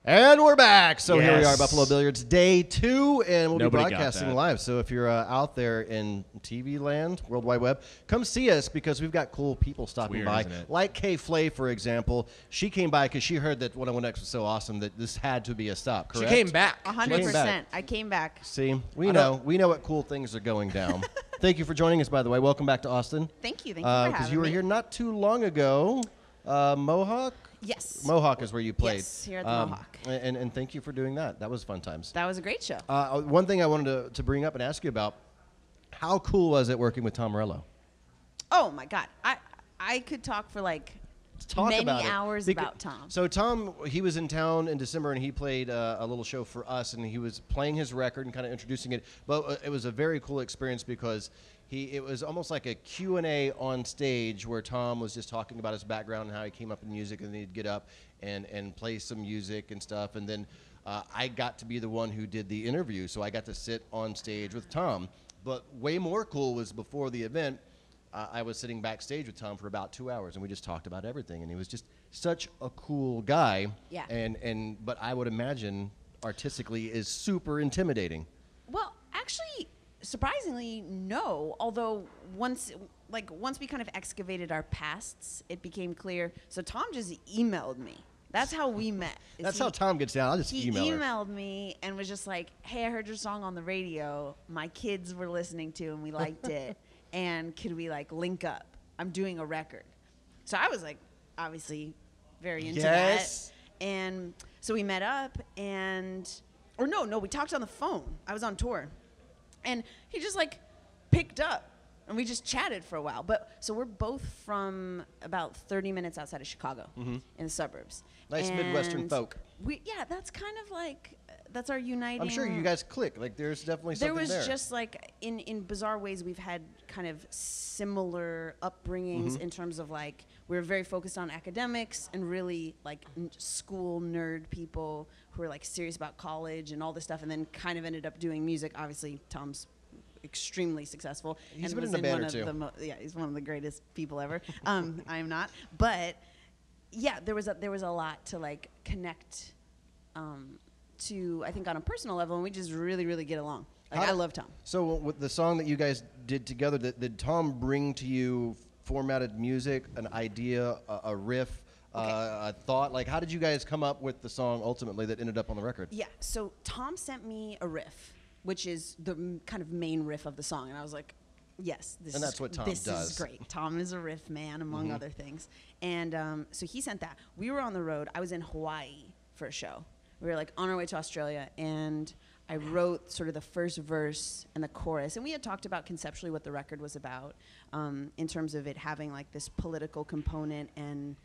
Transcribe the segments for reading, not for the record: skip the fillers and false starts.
And we're back. So Yes. here we are, Buffalo Billiards, day 2, and we'll Nobody be got broadcasting that. live. So if you're out there in TV land, World Wide Web, come see us because we've got cool people stopping weird, by. isn't it? Like Flay, for example. She came by because she heard that 101X was so awesome that this had to be a stop, correct? She came back. 100%. I came back. See, we know what cool things are going down. Thank you for joining us, by the way. Welcome back to Austin. Thank you. Thank you for having me. Because you were here not too long ago. Mohawk? Yes. Mohawk is where you played. Yes, here at the Mohawk. And thank you for doing that. That was fun times. That was a great show. One thing I wanted to bring up and ask you about, how cool was it working with Tom Morello? Oh, my God. I could talk for like many hours about Tom. So Tom, he was in town in December, and he played a little show for us, and he was playing his record and kind of introducing it. But it was a very cool experience because it was almost like a Q&A on stage where Tom was just talking about his background and how he came up in music, and then he'd get up and play some music and stuff. And then I got to be the one who did the interview, so I got to sit on stage with Tom. But way more cool was before the event, I was sitting backstage with Tom for about 2 hours, and we just talked about everything. And he was just such a cool guy. Yeah. But I would imagine artistically is super intimidating. Well, actually, surprisingly, no. Although once we kind of excavated our pasts, it became clear. So Tom just emailed me. That's how we met. That's how Tom gets down. I'll just email her. He emailed me and was just like, "Hey, I heard your song on the radio. My kids were listening to, and we liked it. And could we like link up? I'm doing a record." So I was like, obviously, very into that. And so we met up, we talked on the phone. I was on tour, and he just like picked up, and we just chatted for a while. So we're both from about 30 minutes outside of Chicago, in the suburbs. Nice Midwestern folk. That's kind of like that's our uniting. I'm sure you guys click. Like, there's definitely something there. There was just like in bizarre ways we've had kind of similar upbringings in terms of like we were very focused on academics and really like school nerd people who were like serious about college and all this stuff, and then kind of ended up doing music. Obviously, Tom's extremely successful. He's and been was in a band or two. He's one of the greatest people ever. I am not, but yeah, there was a lot to like connect to, I think, on a personal level, and we just really, really get along. Like, I love Tom. So with the song that you guys did together, did Tom bring to you formatted music, an idea, a riff, a thought? Like, how did you guys come up with the song ultimately that ended up on the record? Yeah, so Tom sent me a riff, which is the kind of main riff of the song, and I was like, yes, this that's what Tom this does. is great. Tom is a riff man, among other things. And so he sent that. We were on the road. I was in Hawaii for a show. We were like on our way to Australia, and I wrote sort of the first verse and the chorus. And we had talked about conceptually what the record was about, in terms of it having like this political component and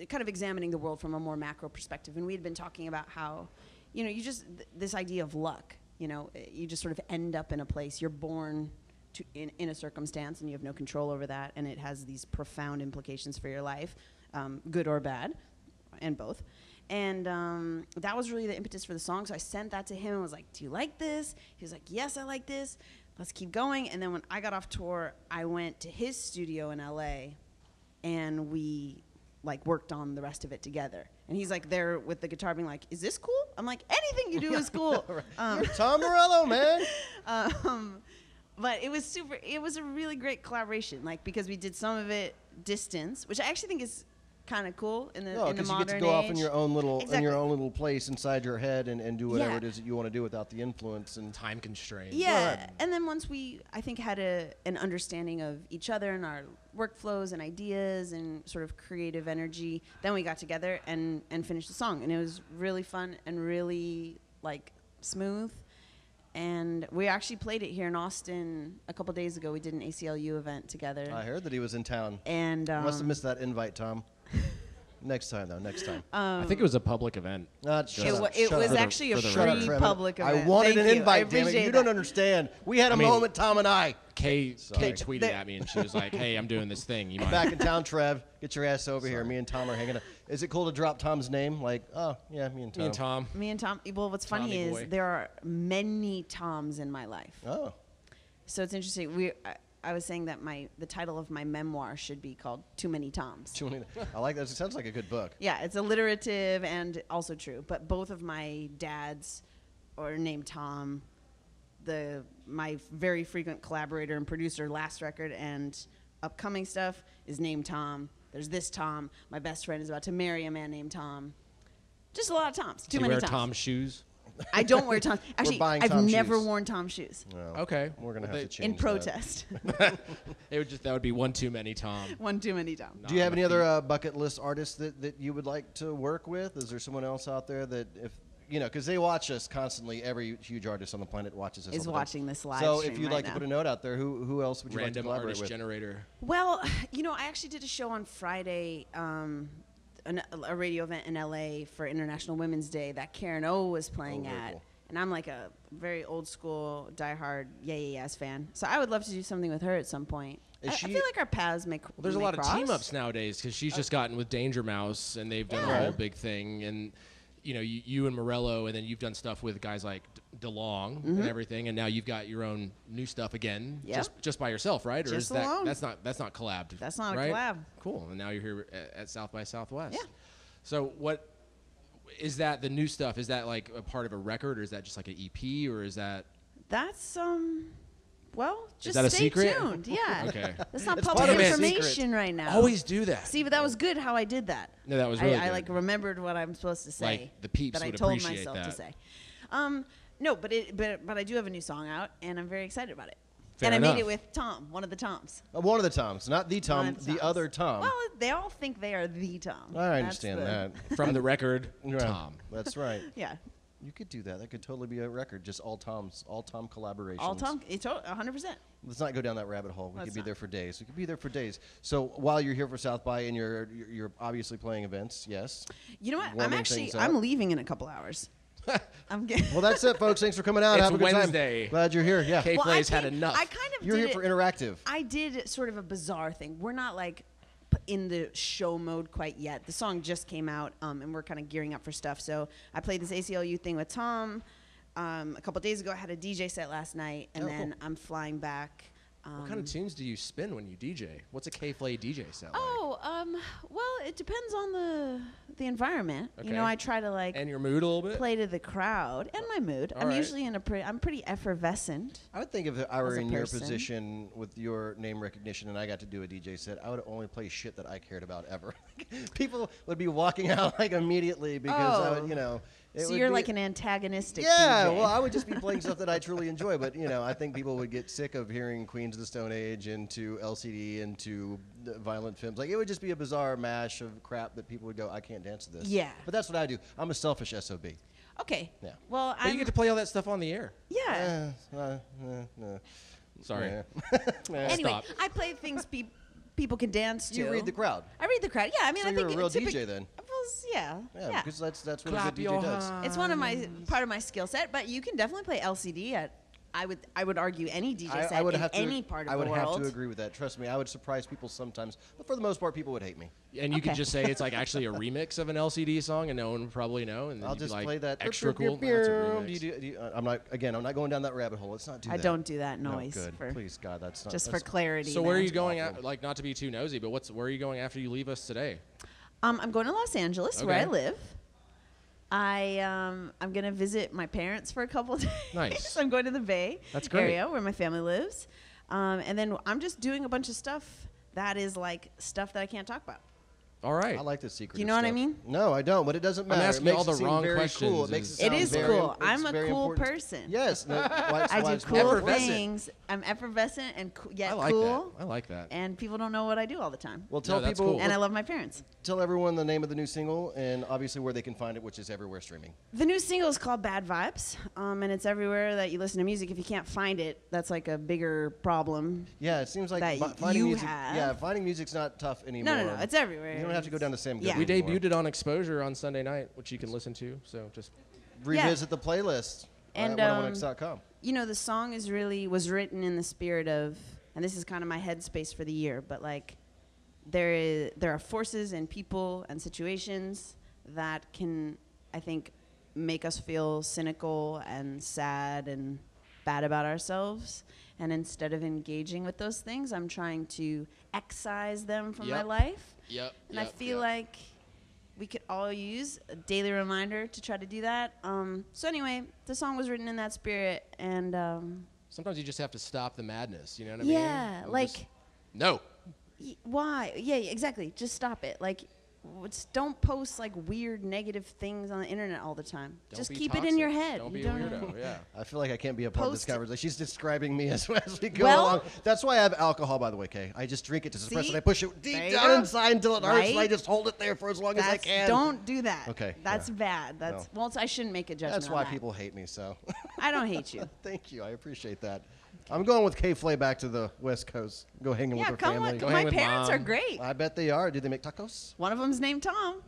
kind of examining the world from a more macro perspective. And we had been talking about how, you just, this idea of luck, you just sort of end up in a place. You're born in a circumstance, and you have no control over that, and it has these profound implications for your life, good or bad, and both. And that was really the impetus for the song. So I sent that to him and was like, "Do you like this?" He was like, "Yes, I like this. Let's keep going." And then when I got off tour, I went to his studio in LA, and we like worked on the rest of it together. And he's like there with the guitar being like, "Is this cool?" I'm like, "Anything you do is cool." You're Tom Morello, man. But it was a really great collaboration, like, because we did some of it distance, which I actually think is kind of cool in the modern age. Because you get to go off in your own little place inside your head and do whatever it is that you want to do without the influence and time constraints. Yeah, and then once we, I think, had an understanding of each other and our workflows and ideas and sort of creative energy, then we got together and finished the song, and it was really fun and really like smooth. And we actually played it here in Austin a couple days ago. We did an ACLU event together. I heard that he was in town. And must have missed that invite, Tom. Next time, though. Next time. I think it was a public event. It was actually a free public event. I wanted an invite, damn it. You don't that. understand. We had a moment, Tom and I. Kay tweeted at me, and she was like, "Hey, I'm doing this thing. You mind?" Back in town, Trev. Get your ass over here. Me and Tom are hanging out. Is it cool to drop Tom's name? Like, oh, yeah, me and Tom. Me and Tom. Well, what's funny is there are many Toms in my life. Oh. So it's interesting. I was saying that the title of my memoir should be called Too Many Toms. I like that. It sounds like a good book. Yeah, it's alliterative and also true. But both of my dads are named Tom. My very frequent collaborator and producer, last record and upcoming stuff, is named Tom. There's this Tom. My best friend is about to marry a man named Tom. Just a lot of Toms. Too many wear Toms. Tom's shoes? I don't wear Tom. Actually, I've Tom never shoes. worn Tom shoes No, Okay. We're gonna have to change in that. protest. That would be one too many Tom. One too many Tom. Do you have any other bucket list artists that you would like to work with? Is there someone else out there that if because they watch us constantly, every huge artist on the planet watches us. Is all the time. watching this live So stream if you'd right like now. to put a note out there, who else would you like to Random collaborate artist with? generator. Well, I actually did a show on Friday, a radio event in LA for International Women's Day that Karen O was playing very at. cool. And I'm like a very old school, diehard Yeah Yeah Yeahs fan. So I would love to do something with her at some point. Is I she- feel like our paths may Well, there's a may lot of cross. team ups nowadays because she's just gotten with Danger Mouse and they've done Yeah. a whole big thing. And you and Morello, and then you've done stuff with guys like DeLong and everything, and now you've got your own new stuff again, Yep. just by yourself, right? Or Just is that alone. that's not collabed? That's not a right? collab. Cool. And now you're here at South by Southwest. Yeah. So what is that? The new stuff, is that like a part of a record, or is that just like an EP, or is that? That's well, just that a stay secret? tuned. Yeah. Okay. That's not It's public part of a information secret. right now. Always do that. See, but that was good how I did that. No, that was really I good. like remembered what I'm supposed to say. Like, the peeps that I would told appreciate myself to that. say. No, but I do have a new song out, and I'm very excited about it. Fair and I enough. made it with Tom, one of the Toms. One of the Toms, not the One Tom, of the Toms. other Tom. Well, they all think they are the Tom. I That's understand the- that. From the record, Yeah, Tom. That's right. Yeah, You could do that. That could totally be a record. Just all Tom collaborations. all Tom. It's 100%. Let's not go down that rabbit hole. We Let's could be not. there for days. We could be there for days. So while you're here for South by and you're obviously playing events, yes. You know what? Warming things up. I'm leaving in a couple hours. I'm getting. Well, that's it, folks. Thanks for coming out. It's Have a good Wednesday. time. Glad you're here. Yeah. K- Flay's had enough. I kind of You're did here for it- interactive. I did sort of a bizarre thing. We're not like in the show mode quite yet. The song just came out, and we're kind of gearing up for stuff. So I played this ACLU thing with Tom. A couple days ago, I had a DJ set last night, and Oh, then cool. I'm flying back. What kind of tunes do you spin when you DJ? What's a K-Flay DJ set like? Well, it depends on the environment. You know, Okay. I try to like And your mood a little bit? play to the crowd and my mood. All I'm right. usually I'm pretty effervescent. I would think if I were As a in your person. position with your name recognition and I got to do a DJ set, I would only play shit that I cared about ever. People would be walking out like immediately because I would, it So would you're be- like an antagonistic Yeah, DJ. well, I would just be playing stuff that I truly enjoy. But I think people would get sick of hearing Queens of the Stone Age into LCD into violent films. Like it would just be a bizarre mash of crap that people would go, I can't dance to this. Yeah. But that's what I do. I'm a selfish SOB. Okay. Yeah. Well, But you get to play all that stuff on the air. yeah. Sorry. Anyway, Stop. I play things people can dance to. You read the crowd. I read the crowd. Yeah, I mean, So I you're think a real it's DJ then. Yeah. Yeah, because that's what Clap a good your DJ does. hands. It's one of my part of my skill set, but you can definitely play LCD at I would argue any DJ set I would in have to, any part of I would the world. have to agree with that. Trust me, I would surprise people sometimes, but for the most part, people would hate me. And you could Okay. just say it's like actually a remix of an LCD song, and no one would probably know. And then I'll you'd be just like, play that extra cool. That's a remix. I'm not going down that rabbit hole. Let's not do I that. don't do that No, noise. good. For, Please, God, that's not. just for that's, clarity. So where are man. you going? awful. Like, not to be too nosy, but where are you going after you leave us today? I'm going to Los Angeles, where I Okay. live. I'm gonna visit my parents for a couple of days. Nice. I'm going to the Bay That's great. area where my family lives, and then I'm just doing a bunch of stuff that is like stuff that I can't talk about. All right. I like the secret. Do you know what I mean? No, I don't. But it doesn't matter. asking it makes all the it seem wrong very questions Cool. It makes is- it It sound is very, cool. it's I'm a very cool important. person. Yes. No, why I do it's cool Effervescent. things. I'm effervescent and yet I like cool. that. I like that. And people don't know what I do all the time. Well, tell No, that's people. cool. And I love my parents. Tell everyone the name of the new single and obviously where they can find it, which is everywhere streaming. The new single is called Bad Vibes, and it's everywhere that you listen to music. If you can't find it, that's like a bigger problem. Yeah, it seems like That finding you music. have. Yeah, finding music's not tough anymore. No, it's everywhere. You don't have to go down the same. Yeah. We good anymore. debuted it on Exposure on Sunday night, which you can listen to. So just Revisit the playlist And, at 101x.com. You know, the song was written in the spirit of, and this is kind of my headspace for the year, but like there are forces and people and situations that can, I think, make us feel cynical and sad and bad about ourselves. And instead of engaging with those things, I'm trying to excise them from my life. Yep. And I feel like we could all use a daily reminder to try to do that. So anyway, the song was written in that spirit, and sometimes you just have to stop the madness. You know what I mean? yeah, like no. Why? Yeah, exactly. Just stop it. Like, don't post like weird negative things on the internet all the time. Just keep it in your head. Don't be a weirdo. Yeah. I feel like I can't be a part of this conversation. She's describing me as we go Well, along. That's why I have alcohol, by the way, Kay. I just drink it to suppress it. See? I push it deep There you down go. inside until it hurts, and I Right? just hold it there for as long as I can. Don't do that. Okay, That's yeah. bad. That's well, I shouldn't make a judgment. That's why on that. people hate me. So. I don't hate you. Thank you. I appreciate that. I'm going with Kay Flay back to the West Coast. Go hanging with Yeah, her come family. on. Go My hang with parents are Mom. great. I bet they are. Do they make tacos? One of them's named Tom.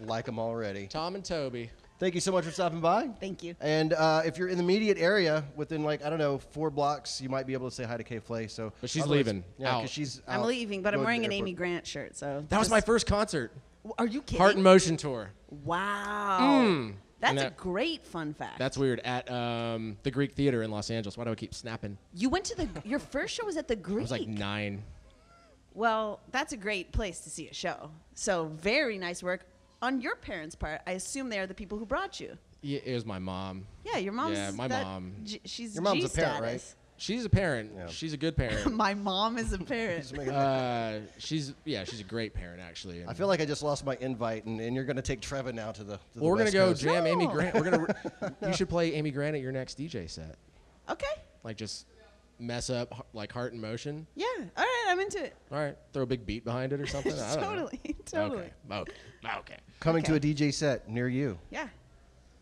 Like them already. Tom and Toby. Thank you so much for stopping by. Thank you. And if you're in the immediate area, within like, I don't know, 4 blocks, you might be able to say hi to Kay Flay. So, But she's otherwise- leaving. Yeah, Out. because she's I'm out leaving, but I'm going to wearing the an airport. Amy Grant shirt. So That was my first concert. Are you kidding? Heart and Motion tour. Wow. That's And a that- great fun fact. That's weird. At the Greek Theater in Los Angeles. Why do I keep snapping? You went to your first show was at the Greek. I was like 9. Well, that's a great place to see a show. So very nice work on your parents' part. I assume they are the people who brought you. Yeah, it was my mom. Yeah, your mom's. Yeah, my mom. She's Your mom's G a parent, right? status. She's a parent. Yeah. She's a good parent. My mom is a parent. Just making that- She's a great parent actually. I feel like I just lost my invite, and you're going to take Trevin now to the Well, we're West gonna go Coast. jam Amy No. Grant. You should play Amy Grant at your next DJ set. Okay. Like just mess up like Heart and Motion. Yeah. All right. I'm into it. All right, throw a big beat behind it or something. I don't know. Totally. Okay. Coming to a Okay. DJ set near you. Yeah.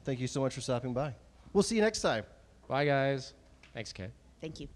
Thank you so much for stopping by. We'll see you next time. Bye guys. Thanks, Kay. Thank you.